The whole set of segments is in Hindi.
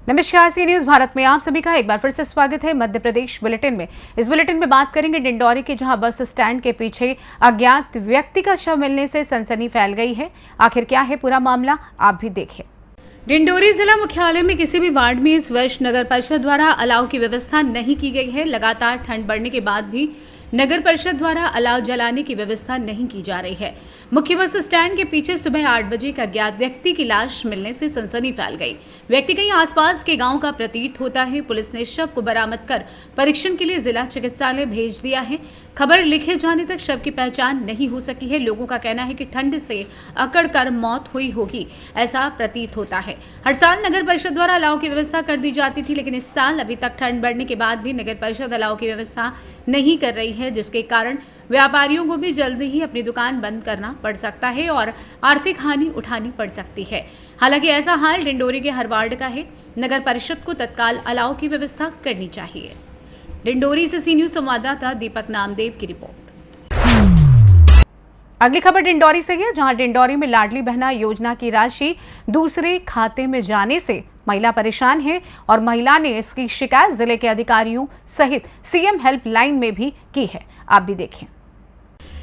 नमस्कार, सी न्यूज भारत में आप सभी का एक बार फिर से स्वागत है। मध्य प्रदेश बुलेटिन में इस बुलेटिन में बात करेंगे डिंडौरी के, जहां बस स्टैंड के पीछे अज्ञात व्यक्ति का शव मिलने से सनसनी फैल गई है। आखिर क्या है पूरा मामला, आप भी देखिए। डिंडौरी जिला मुख्यालय में किसी भी वार्ड में इस वर्ष नगर परिषद द्वारा अलाव की व्यवस्था नहीं की गई है। लगातार ठंड बढ़ने के बाद भी नगर परिषद द्वारा अलाव जलाने की व्यवस्था नहीं की जा रही है। मुख्य बस स्टैंड के पीछे सुबह 8 बजे एक अज्ञात व्यक्ति की लाश मिलने से सनसनी फैल गई। व्यक्ति कहीं आसपास के गांव का प्रतीत होता है। पुलिस ने शव को बरामद कर परीक्षण के लिए जिला चिकित्सालय भेज दिया है। खबर लिखे जाने तक शव की पहचान नहीं हो सकी है। लोगों का कहना है कि ठंड से अकड़ कर मौत हुई होगी, ऐसा प्रतीत होता है। हर साल नगर परिषद द्वारा अलाव की व्यवस्था कर दी जाती थी, लेकिन इस साल अभी तक ठंड बढ़ने के बाद भी नगर परिषद अलाव की व्यवस्था नहीं कर रही है, जिसके कारण व्यापारियों को भी जल्दी ही अपनी दुकान बंद करना पड़ सकता है और आर्थिक हानि उठानी पड़ सकती है। हालांकि ऐसा हाल डिंडौरी के हर वार्ड का है। नगर परिषद को तत्काल अलाव की व्यवस्था करनी चाहिए। डिंडौरी से सी न्यूज संवाददाता दीपक नामदेव की रिपोर्ट। अगली खबर डिंडौरी से है, जहां डिंडौरी में लाडली बहना योजना की राशि दूसरे खाते में जाने से महिला परेशान है और महिला ने इसकी शिकायत जिले के अधिकारियों सहित सीएम हेल्पलाइन में भी की है। आप भी देखें।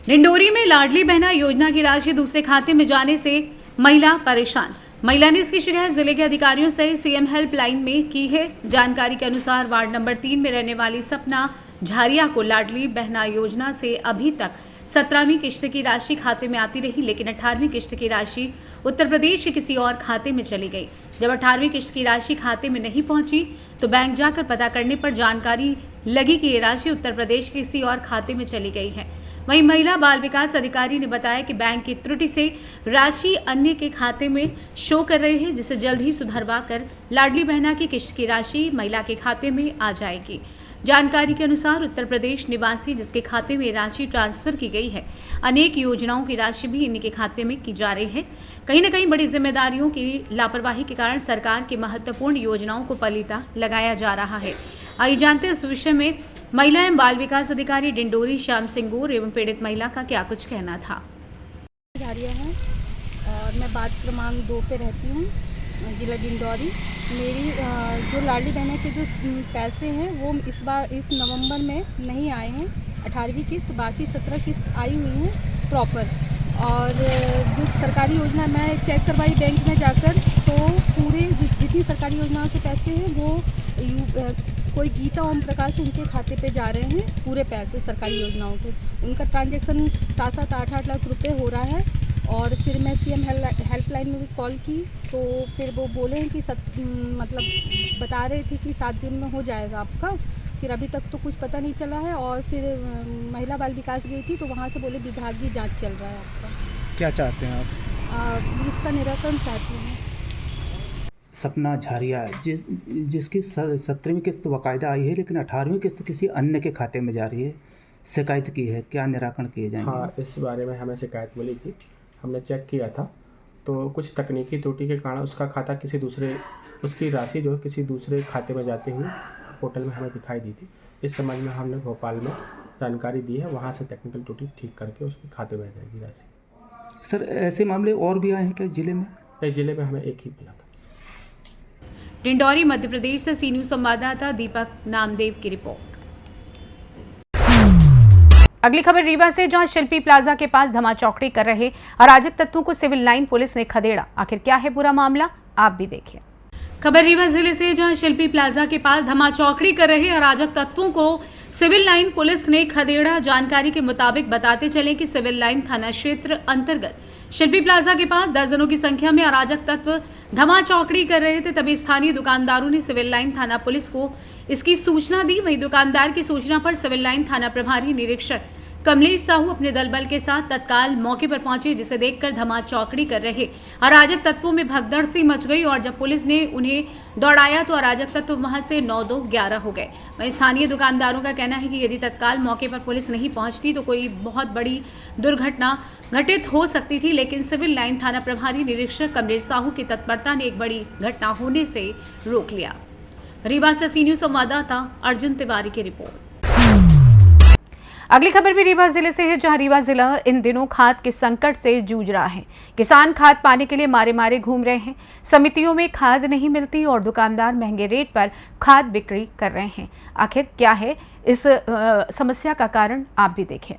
डिंडौरी में लाडली बहना योजना की राशि दूसरे खाते में जाने से महिला परेशान। महिला ने इसकी शिकायत जिले के अधिकारियों सहित सीएम हेल्पलाइन में की है। जानकारी के अनुसार वार्ड नंबर 3 में रहने वाली सपना झारिया को लाडली बहना योजना से अभी तक 17वीं किश्त की राशि खाते में आती रही, लेकिन 18वीं किश्त की राशि उत्तर प्रदेश के किसी और खाते में चली गई। जब 18वीं किश्त की राशि खाते में नहीं पहुंची तो बैंक जाकर पता करने पर जानकारी लगी कि ये राशि उत्तर प्रदेश के किसी और खाते में चली गई है। वहीं महिला बाल विकास अधिकारी ने बताया कि बैंक की त्रुटि से राशि अन्य के खाते में शो कर रही है, जिसे जल्द ही सुधरवा कर लाडली बहना की किश्त की राशि महिला के खाते में आ जाएगी। जानकारी के अनुसार उत्तर प्रदेश निवासी जिसके खाते में राशि ट्रांसफर की गई है, अनेक योजनाओं की राशि भी इन्हीं के खाते में की जा रही है। कहीं न कहीं बड़ी जिम्मेदारियों की लापरवाही के कारण सरकार की महत्वपूर्ण योजनाओं को पलीता लगाया जा रहा है। आइए जानते हैं इस विषय में महिला एवं बाल विकास अधिकारी डिंडौरी श्याम सिंगूर एवं पीड़ित महिला का क्या कुछ कहना था। झारिया है और मैं वार्ड क्रमांक 2 पे रहती हूँ, जिला डिंडौरी। मेरी जो लाडली बहना के जो पैसे हैं वो इस नवंबर में नहीं आए हैं। 18वीं किस्त, बाकी 17 किस्त आई हुई हैं प्रॉपर। और जो सरकारी योजना मैं चेक करवाई बैंक में जाकर, तो पूरे जितनी सरकारी योजनाओं के पैसे हैं वो कोई गीता ओम प्रकाश उनके खाते पे जा रहे हैं। पूरे पैसे सरकारी योजनाओं के, उनका ट्रांजैक्शन 7-7, 8-8 लाख रुपए हो रहा है। और फिर मैं सीएम हेल्पलाइन में भी कॉल की, तो फिर वो बोले हैं कि मतलब बता रहे थे कि 7 दिन में हो जाएगा आपका। फिर अभी तक तो कुछ पता नहीं चला है। और फिर महिला बाल विकास गई थी, तो वहाँ से बोले विभागीय जांच चल रहा है आपका। क्या चाहते हैं आप? इसका निराकरण चाहती हूँ। सपना झारिया जिसकी 17वीं किस्त बाकायदा आई है, लेकिन 18वीं किस्त किसी अन्य के खाते में जा रही है, शिकायत की है, क्या निराकरण किए जाएंगे? हाँ, इस बारे में हमें शिकायत मिली थी, हमने चेक किया था, तो कुछ तकनीकी त्रुटि के कारण उसका खाता उसकी राशि जो है किसी दूसरे खाते में जाते हुए पोर्टल में हमें दिखाई दी थी। इस संबंध में हमने भोपाल में जानकारी दी है, वहाँ से टेक्निकल त्रुटि ठीक करके उसके खाते में आ जाएगी राशि। सर, ऐसे मामले और भी आए हैं क्या जिले में? नहीं, जिले में हमें एक ही मिला था। डिंडौरी मध्य प्रदेश से सी न्यूज संवाददाता दीपक नामदेव की रिपोर्ट। अगली खबर रीवा से, जहां शिल्पी प्लाजा के पास धमाचौकड़ी कर रहे अराजक तत्वों को सिविल लाइन पुलिस ने खदेड़ा। आखिर क्या है पूरा मामला, आप भी देखिए। खबर रीवा जिले से, जहां शिल्पी प्लाजा के पास धमाचौकड़ी कर रहे अराजक तत्वों को सिविल लाइन पुलिस ने खदेड़ा। जानकारी के मुताबिक बताते चले कि सिविल लाइन थाना क्षेत्र अंतर्गत शिल्पी प्लाजा के पास दर्जनों की संख्या में अराजक तत्व धमाचौकड़ी कर रहे थे। तभी स्थानीय दुकानदारों ने सिविल लाइन थाना पुलिस को इसकी सूचना दी। वहीं दुकानदार की सूचना पर सिविल लाइन थाना प्रभारी निरीक्षक कमलेश साहू अपने दल बल के साथ तत्काल मौके पर पहुंचे, जिसे देखकर धमाचौकड़ी कर रहे अराजक तत्वों में भगदड़ सी मच गई और जब पुलिस ने उन्हें दौड़ाया तो अराजक तत्व वहां से 9-2-11 हो गए। वहीं स्थानीय दुकानदारों का कहना है कि यदि तत्काल मौके पर पुलिस नहीं पहुंचती तो कोई बहुत बड़ी दुर्घटना घटित हो सकती थी, लेकिन सिविल लाइन थाना प्रभारी निरीक्षक कमलेश साहू की तत्परता ने एक बड़ी घटना होने से रोक लिया। रीवा से सी न्यूज संवाददाता अर्जुन तिवारी की रिपोर्ट। अगली खबर भी रीवा जिले से है, जहां रीवा जिला इन दिनों खाद के संकट से जूझ रहा है। किसान खाद पाने के लिए मारे मारे घूम रहे हैं। समितियों में खाद नहीं मिलती और दुकानदार महंगे रेट पर खाद बिक्री कर रहे हैं। आखिर क्या है इस समस्या का कारण, आप भी देखें।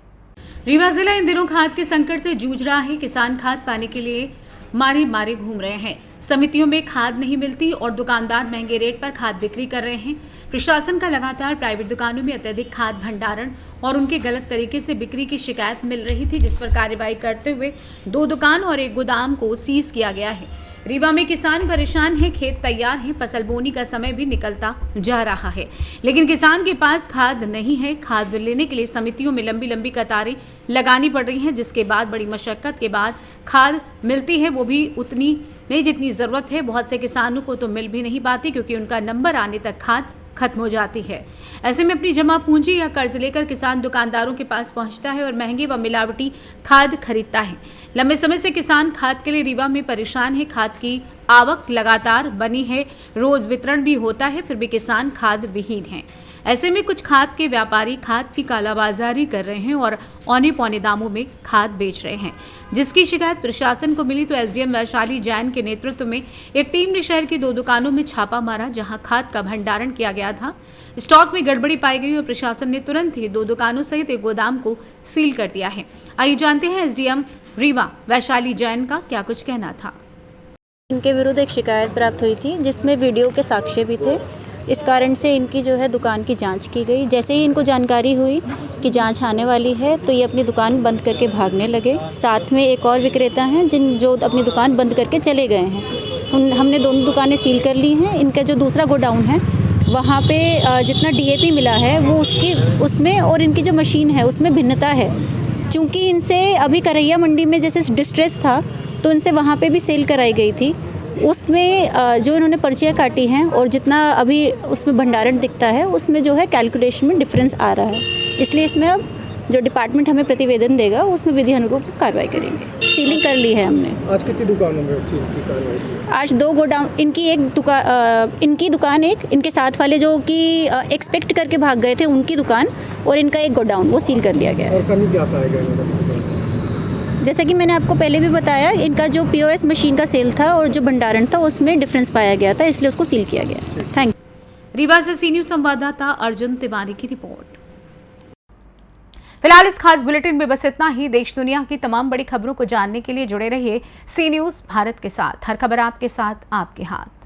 रीवा जिला इन दिनों खाद के संकट से जूझ रहा है। किसान खाद पाने के लिए मारे मारे घूम रहे हैं। समितियों में खाद नहीं मिलती और दुकानदार महंगे रेट पर खाद बिक्री कर रहे हैं। प्रशासन का लगातार प्राइवेट दुकानों में अत्यधिक खाद भंडारण और उनके गलत तरीके से बिक्री की शिकायत मिल रही थी, जिस पर कार्रवाई करते हुए 2 दुकान और 1 गोदाम को सीज किया गया है। रीवा में किसान परेशान हैं, खेत तैयार हैं, फसल बोनी का समय भी निकलता जा रहा है, लेकिन किसान के पास खाद नहीं है। खाद लेने के लिए समितियों में लंबी लंबी कतारें लगानी पड़ रही हैं, जिसके बाद बड़ी मशक्कत के बाद खाद मिलती है, वो भी उतनी नहीं जितनी ज़रूरत है। बहुत से किसानों को तो मिल भी नहीं पाती, क्योंकि उनका नंबर आने तक खाद खत्म हो जाती है। ऐसे में अपनी जमा पूंजी या कर्ज लेकर किसान दुकानदारों के पास पहुंचता है और महंगी व मिलावटी खाद खरीदता है। लंबे समय से किसान खाद के लिए रीवा में परेशान है। खाद की आवक लगातार बनी है, रोज वितरण भी होता है, फिर भी किसान खाद विहीन है। ऐसे में कुछ खाद के व्यापारी खाद की कालाबाजारी कर रहे हैं और औने पौने दामों में खाद बेच रहे हैं, जिसकी शिकायत प्रशासन को मिली तो एसडीएम वैशाली जैन के नेतृत्व में एक टीम ने शहर की 2 दुकानों में छापा मारा, जहां खाद का भंडारण किया गया था। स्टॉक में गड़बड़ी पाई गई और प्रशासन ने तुरंत ही 2 दुकानों सहित 1 गोदाम को सील कर दिया है। आइए जानते हैं एसडीएम रीवा वैशाली जैन का क्या कुछ कहना था। इनके विरुद्ध एक शिकायत प्राप्त हुई थी, जिसमें वीडियो के साक्ष्य भी थे। इस कारण से इनकी जो है दुकान की जांच की गई। जैसे ही इनको जानकारी हुई कि जांच आने वाली है, तो ये अपनी दुकान बंद करके भागने लगे। साथ में एक और विक्रेता हैं जो अपनी दुकान बंद करके चले गए हैं। हमने दोनों दुकानें सील कर ली हैं। इनका जो दूसरा गोडाउन है, वहाँ पे जितना डीएपी मिला है वो उसमें और इनकी जो मशीन है उसमें भिन्नता है। चूँकि इनसे अभी करैया मंडी में जैसे डिस्ट्रेस था, तो इनसे वहाँ पे भी सेल कराई गई थी। उसमें जो इन्होंने पर्चियाँ काटी हैं और जितना अभी उसमें भंडारण दिखता है, उसमें जो है कैलकुलेशन में डिफरेंस आ रहा है। इसलिए इसमें अब जो डिपार्टमेंट हमें प्रतिवेदन देगा, उसमें विधि अनुरूप कार्रवाई करेंगे। सीलिंग कर ली है हमने। आज कितनी दुकानों में सील की कार्रवाई की? आज 2 गोडाउन, इनकी दुकान एक, इनके साथ वाले जो कि एक्सपेक्ट करके भाग गए थे उनकी दुकान, और इनका एक गोडाउन वो सील कर लिया गया है। और कमी क्या पाया गया? जैसा कि मैंने आपको पहले भी बताया, इनका जो पीओएस मशीन का सेल था और जो भंडारण था उसमें डिफरेंस पाया गया था, इसलिए उसको सील किया गया। Thank you. रीवा से सी न्यूज़ संवाददाता अर्जुन तिवारी की रिपोर्ट। फिलहाल इस खास बुलेटिन में बस इतना ही। देश दुनिया की तमाम बड़ी खबरों को जानने के लिए जुड़े रहिए सी न्यूज़ भारत के साथ। हर खबर आपके साथ, आपके हाथ।